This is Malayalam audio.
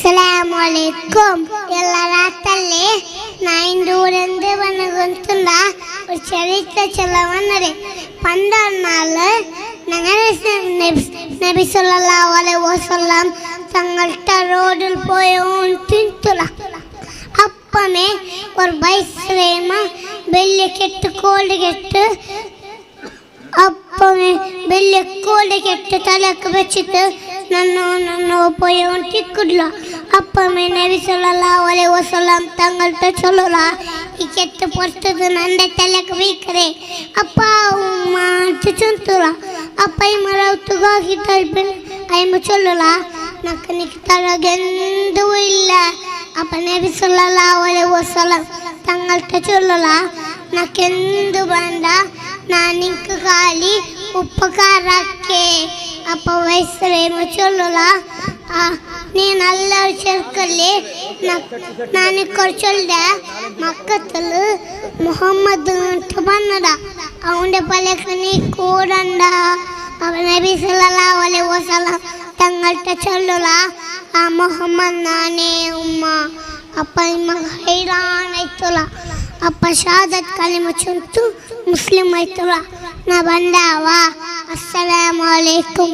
അസ്സലാമലൈക്കും. എല്ലാ രാത്തല്ലേ നായിൻ്റെ വന്നുകൊണ്ടുണ്ട ഒരു ചരിത്ര ചെലവന്നത് പണ്ടാണ് നബി സല്ലല്ലാഹു അലൈഹി വസല്ലം തങ്ങളുടെ റോഡിൽ പോയോണ്ടില്ല. അപ്പമേ ഒരു ബൈസ്രേമ വലിയ കെട്ട് കോld കെട്ട് അപ്പമേ വലിയ കോld കെട്ട് തലക്ക് വെച്ചിട്ട് നന്നോ പോയോണ്ടില്ല. അപ്പമേ നബി സല്ലല്ലാഹു അലൈഹി വസല്ലം തങ്ങളുടെ ചൊല്ലുല ഈ കെട്ട് പുറത്തത് നന്റെ തലക്ക് വീക്കറേ അപ്പ ഉമ്മ ചുറ്റുല. അപ്പ ഈ മറത്തുകാക്കി തൽപ്പിൽ അയ്മ ചൊല്ലുല നക്ക് നിക്ക് തലಗೆಂದುವಿಲ್ಲ. അപ്പ നബി സല്ലല്ലാഹു അലൈഹി വസല്ലം തങ്ങളുടെ ചൊല്ലുല നക്കെಂದು ಬಂದ ನಾನು ನಿಂಗೆ ಖಾಲಿ ಉಪಕಾರಕ್ಕೆ. ಅಪ್ಪ ವಯಸ್ಸರೇಮ ಚೊಲ್ಲುಲ ನೀನಲ್ಲ ചെറുക്കല്ലേ നാനിക്കൊരു ചൊല്ലുക മക്കത്തിൽ മുഹമ്മദ് വന്നതാ അവൻ്റെ പലക്ക് നീ കൂടണ്ട. അവൻ നബി സല്ലല്ലാഹു അലൈഹി വസല്ലം തങ്ങളുടെ ചൊല്ലുല ആ മുഹമ്മദ് നാനേ ഉമ്മ. അപ്പ ഹൈറാനാಯ್ತುಲ. ಅಪ್ಪ ಶಹಾದತ್ ಕಲಿಮ ಚುಂತು ಮುಸ್ಲಿಂ ಆಯ್ತುಲ. ನಾ ಬಂದಾವ. ಅಸ್ಸಲಾಮು ಅಲೈಕುಂ.